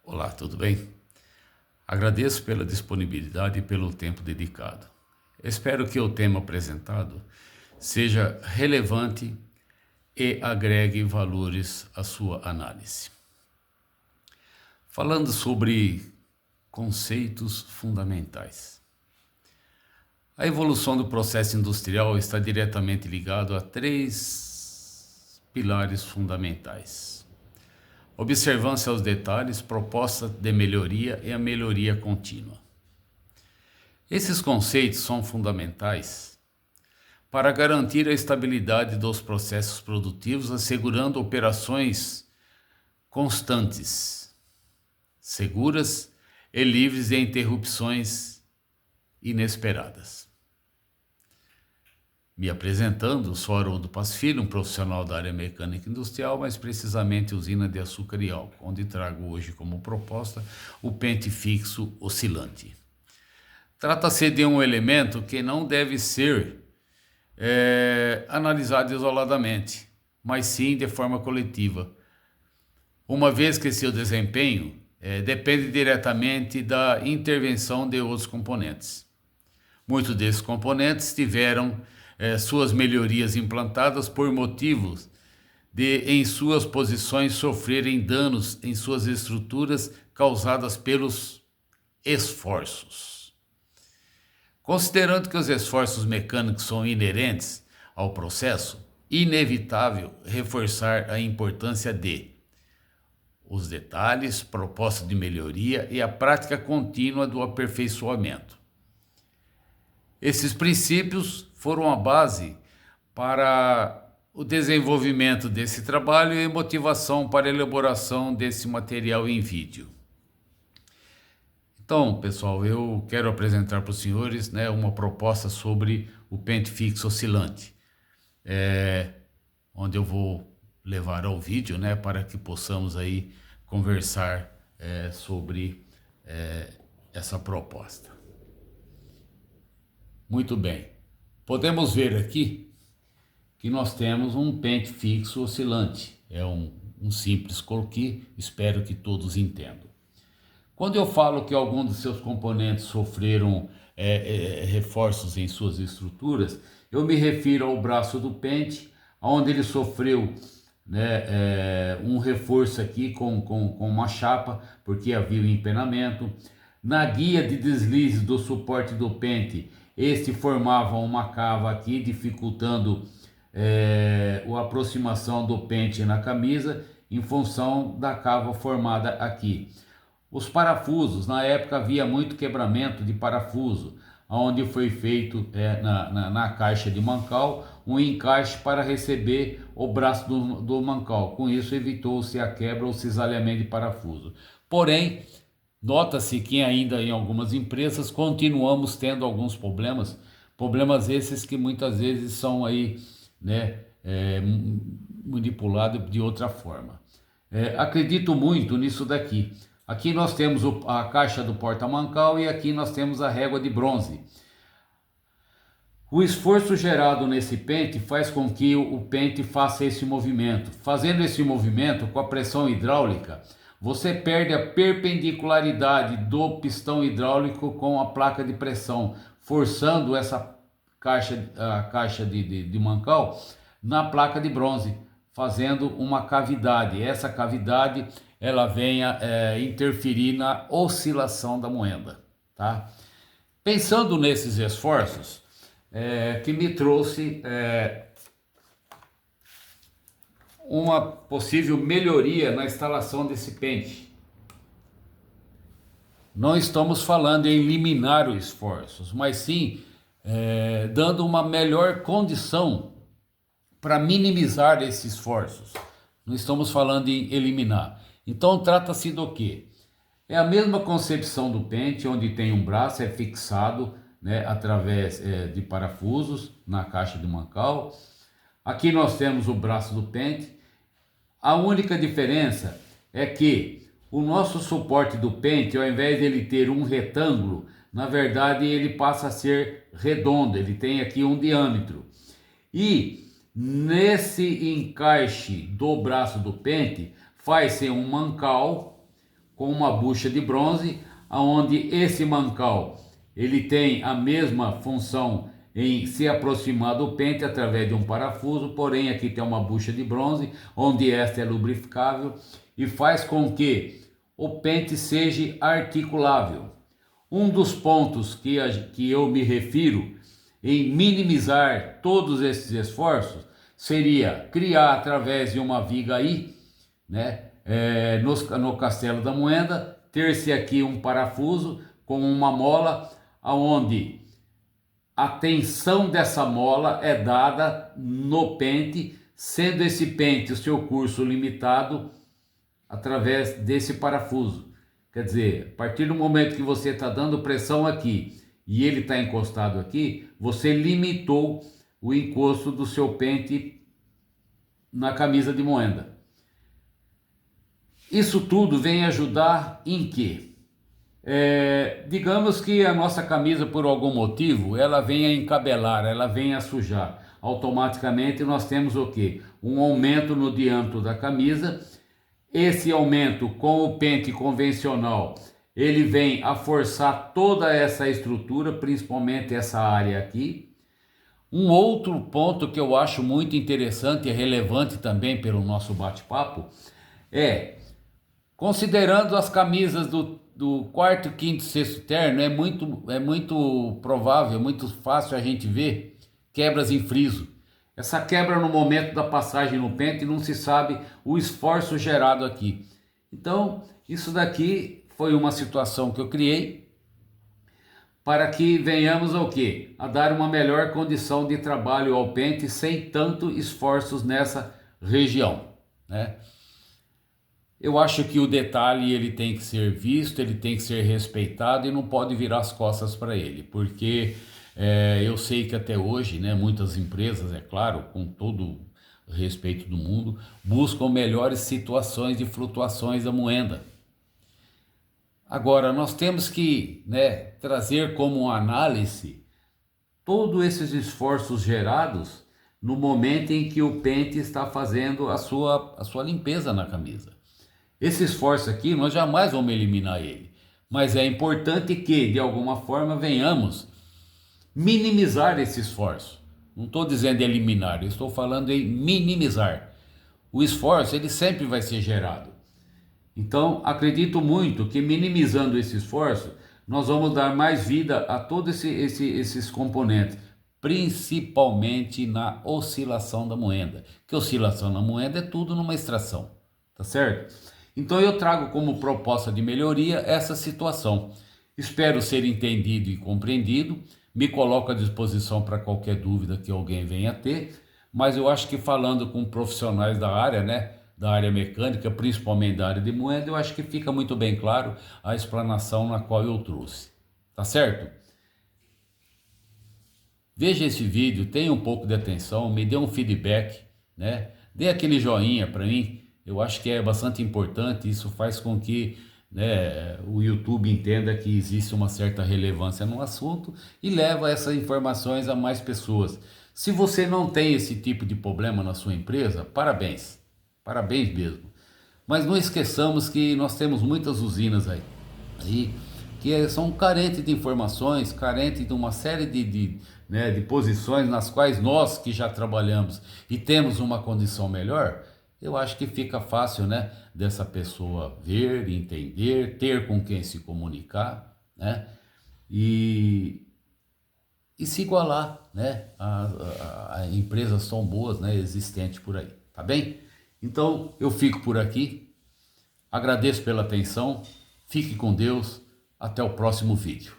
Olá, tudo bem? Agradeço pela disponibilidade e pelo tempo dedicado. Espero que o tema apresentado seja relevante e agregue valores à sua análise. Falando sobre conceitos fundamentais. A evolução do processo industrial está diretamente ligado a três pilares fundamentais: observância aos detalhes, proposta de melhoria e a melhoria contínua. Esses conceitos são fundamentais para garantir a estabilidade dos processos produtivos, assegurando operações constantes, seguras e livres de interrupções inesperadas. Me apresentando, sou Haroldo Paz Filho, um profissional da área mecânica industrial, mais precisamente usina de açúcar e álcool, onde trago hoje como proposta o pente fixo oscilante. Trata-se de um elemento que não deve ser analisado isoladamente, mas sim de forma coletiva, uma vez que seu desempenho depende diretamente da intervenção de outros componentes. Muitos desses componentes tiveram suas melhorias implantadas por motivos de, em suas posições, sofrerem danos em suas estruturas causadas pelos esforços. Considerando que os esforços mecânicos são inerentes ao processo, inevitável reforçar a importância de os detalhes, proposta de melhoria e a prática contínua do aperfeiçoamento. Esses princípios foram a base para o desenvolvimento desse trabalho e motivação para a elaboração desse material em vídeo. Então, pessoal, eu quero apresentar para os senhores, uma proposta sobre o pente fixo oscilante, onde eu vou levar ao vídeo, para que possamos aí conversar sobre essa proposta. Muito bem, podemos ver aqui que nós temos um pente fixo oscilante, é um simples croquis, espero que todos entendam. Quando eu falo que algum dos seus componentes sofreram reforços em suas estruturas, eu me refiro ao braço do pente, onde ele sofreu um reforço aqui com uma chapa, porque havia um empenamento. Na guia de deslize do suporte do pente, este formava uma cava aqui, dificultando a aproximação do pente na camisa, em função da cava formada aqui. Os parafusos, na época havia muito quebramento de parafuso, onde foi feito na caixa de mancal um encaixe para receber o braço do mancal. Com isso evitou-se a quebra ou cisalhamento de parafuso. Porém, nota-se que ainda em algumas empresas continuamos tendo alguns problemas esses que muitas vezes são aí, manipulados de outra forma. Acredito muito nisso daqui. Aqui nós temos a caixa do porta-mancal e aqui nós temos a régua de bronze. O esforço gerado nesse pente faz com que o pente faça esse movimento. Fazendo esse movimento com a pressão hidráulica, você perde a perpendicularidade do pistão hidráulico com a placa de pressão, forçando a caixa de mancal na placa de bronze, fazendo uma cavidade. Essa cavidade ela vem a interferir na oscilação da moenda, tá? Pensando nesses esforços, que me trouxe uma possível melhoria na instalação desse pente. Não estamos falando em eliminar os esforços, mas sim dando uma melhor condição para minimizar esses esforços. Não estamos falando em eliminar. Então trata-se do quê? É a mesma concepção do pente, onde tem um braço, é fixado através de parafusos na caixa de mancal. Aqui nós temos o braço do pente. A única diferença é que o nosso suporte do pente, ao invés de ele ter um retângulo, na verdade ele passa a ser redondo, ele tem aqui um diâmetro. E nesse encaixe do braço do pente, faz-se um mancal com uma bucha de bronze, onde esse mancal ele tem a mesma função em se aproximar do pente através de um parafuso, porém aqui tem uma bucha de bronze, onde esta é lubrificável e faz com que o pente seja articulável. Um dos pontos que eu me refiro em minimizar todos esses esforços seria criar através de uma viga aí, né, no castelo da moenda, ter-se aqui um parafuso com uma mola, aonde a tensão dessa mola é dada no pente, sendo esse pente o seu curso limitado através desse parafuso. Quer dizer, a partir do momento que você está dando pressão aqui e ele está encostado aqui, você limitou o encosto do seu pente na camisa de moenda. Isso tudo vem ajudar em quê? Digamos que a nossa camisa, por algum motivo, ela venha encabelar, ela venha sujar. Automaticamente nós temos o quê? Um aumento no diâmetro da camisa. Esse aumento com o pente convencional, ele vem a forçar toda essa estrutura, principalmente essa área aqui. Um outro ponto que eu acho muito interessante e relevante também pelo nosso bate-papo é, considerando as camisas do quarto, quinto, sexto terno, é muito provável, muito fácil a gente ver quebras em friso. Essa quebra no momento da passagem no pente não se sabe o esforço gerado aqui. Então, isso daqui foi uma situação que eu criei para que venhamos ao quê? A dar uma melhor condição de trabalho ao pente sem tanto esforços nessa região, né? Eu acho que o detalhe ele tem que ser visto, ele tem que ser respeitado e não pode virar as costas para ele, porque eu sei que até hoje, né, muitas empresas, é claro, com todo o respeito do mundo, buscam melhores situações de flutuações da moeda. Agora, nós temos que, né, trazer como análise todos esses esforços gerados no momento em que o pente está fazendo a sua limpeza na camisa. Esse esforço aqui, nós jamais vamos eliminar ele, mas é importante que, de alguma forma, venhamos minimizar esse esforço. Não estou dizendo eliminar, eu estou falando em minimizar. O esforço, ele sempre vai ser gerado. Então, acredito muito que minimizando esse esforço, nós vamos dar mais vida a todos esses componentes, principalmente na oscilação da moeda. Que oscilação na moeda é tudo numa extração, tá certo? Então eu trago como proposta de melhoria essa situação. Espero ser entendido e compreendido. Me coloco à disposição para qualquer dúvida que alguém venha a ter, mas eu acho que falando com profissionais da área, né, da área mecânica, principalmente da área de moeda, eu acho que fica muito bem claro a explanação na qual eu trouxe. Tá certo? Veja esse vídeo, tenha um pouco de atenção, me dê um feedback, né? Dê aquele joinha para mim. Eu acho que é bastante importante, isso faz com que, né, o YouTube entenda que existe uma certa relevância no assunto e leva essas informações a mais pessoas. Se você não tem esse tipo de problema na sua empresa, parabéns, parabéns mesmo. Mas não esqueçamos que nós temos muitas usinas aí que são carentes de informações, carentes de uma série de posições nas quais nós que já trabalhamos e temos uma condição melhor, eu acho que fica fácil, né, dessa pessoa ver, entender, ter com quem se comunicar, né, e se igualar, né, a empresas tão boas, né, existentes por aí, tá bem? Então eu fico por aqui, agradeço pela atenção, fique com Deus, até o próximo vídeo.